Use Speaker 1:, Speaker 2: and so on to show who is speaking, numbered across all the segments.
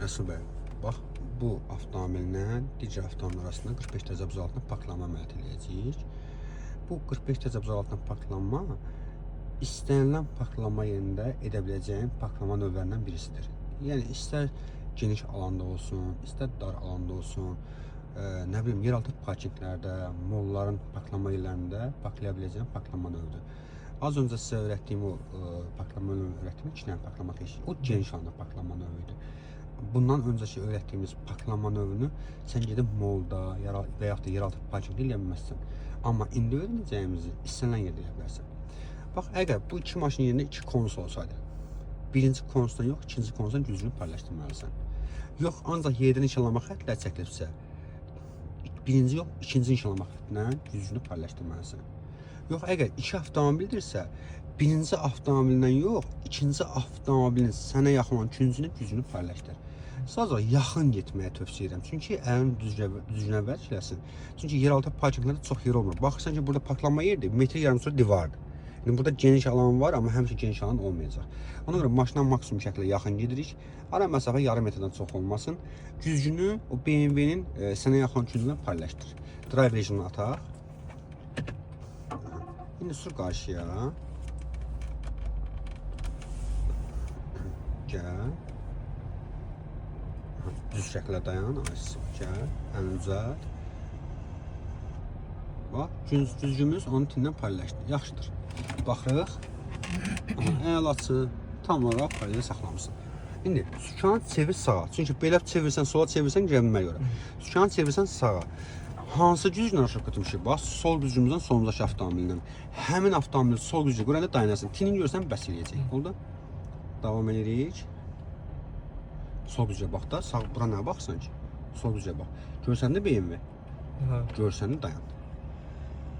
Speaker 1: Rəsul bəy, bax bu avtomobillə digər avtomobil arasında 45 dərəcə altında parklanma əməliyyat edəcəyik. Bu 45 dərəcə altında parklanma istənilən parklanma yerində edə biləcəyin parklanma növlərindən birisidir. Yəni istər geniş alanda olsun, istər dar alanda olsun, nə bilim yeraltı parkinqlərdə, molların parklanma yerlərində parklaya biləcəyin parklanma növüdür. Az öncə sizə öyrətdiyim o parklanma növünü öyrətdiyim 2 dənə parklanma teşkili. O geniş alanda parklanma növüdür. Bundan öncəki öyrətdiyimiz parklanma növünü sən gedib molda və yaxud da yeraltı parkinqdə eləyə bilməzsən. Amma indi öyrənəcəyimizi istənilən yerdə eləyə bilərsən. Bax, əgər bu iki maşın yerində 2 konsol olsaydı, birinci konsoldan yox, ikinci konsoldan gücünü paylaşdırmalısan. Yox, ancaq yerdən nişanlama xəttləri çəkilibsə, birinci yox, ikinci nişanlama xəttindən gücünü paylaşdırmalısan. Yox, əgər 2 avtomobildirsə, birinci avtomobildən yox, ikinci avtomobilin sənə yaxın olan ikincisinin gücünü paylaşdır. Sadəcə yaxın getməyə tövsiyə edirəm. Çünki əlin düzgünə vərkiləsin. Çünki yeraltı parkinqlərdə çox yer olmur. Baxırsan ki, burada parklanma yerdir, metr yarım sonra divardır. Yəni burada geniş alan var, amma həmişə geniş alan olmayacaq. Ona görə maşına maksimum şəkildə yaxın gedirik. Ara məsafə yarım metrdən çox olmasın. Gücünü o BMW-nin sənə yaxın gücündən paylaşdır. Drive rejimini ataq. İndi sür qarşıya. Gəl. Düz şəkildə dayan. Gəl. Əlini uzat. Bax, gücümüz onun tinindən paylaşdı. Yaxşıdır. Baxırıq. Əlaçı tam olaraq paylaşı saxlamışsın. İndi sükanı çevir sağa. Çünki belə çevirsən, sola çevirsən gəlməyə görə. Sükanı çevirsən sağa. Hansı güclə aşağı götürmüşük? Bax, sol gücümüzdən solumuzdakı avtomobildən. Həmin avtomobil sol gücü görəndə dayanasın. Tinin görsən bəs eləyəcək. Oldu? Davam edirik. Sol gücə bax da, sağ bura nə baxsan ki? Sol gücə bax. Görsən də BMW. Görsən də dayan.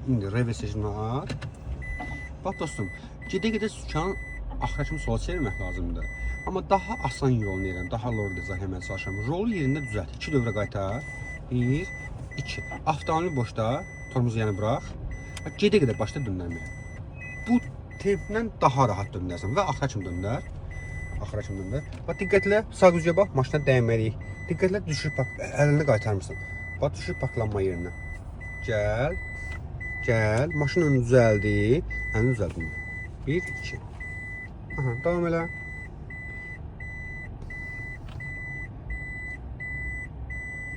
Speaker 1: İndi reverse rejimini at. Bax dostum, gedə-gedə sükanın axıra kimi sola çevirmək lazımdır. Amma daha asan yolunu edirəm, daha lorda izah etməyə çalışıram. Rolu yerində düzəlt. 2 dövrə qaytar. 1, 2. Avtomobil boşda, tormozu yəni burax. Gedə-gedə başla döndərməyə. Bu templə daha rahat döndərsən və axıra kimi döndər. Axıra kimi döndər. Bax, diqqətlə, sağ gücə bax, maşına dəyməliyik. Diqqətlə düşür, əlini qaytarmısan. Bax, düşür parklanma yerinə. Gəl. Gəl, maşın önü düzəldi. Əlini düzəldin. 1, 2. Aha, davam elə.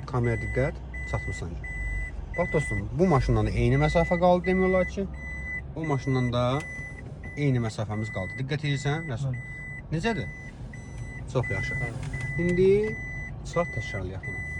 Speaker 1: Kamera diqqət, çatmırsan ki. Bax dostum, bu maşından da eyni məsafə qaldı demək olar ki. O maşından da eyni məsafəmiz qaldı. Diqqət edirsən, Rəsul? Necədir? Çox yaxşı. İndi çıxaq təkrarlayaq bunu.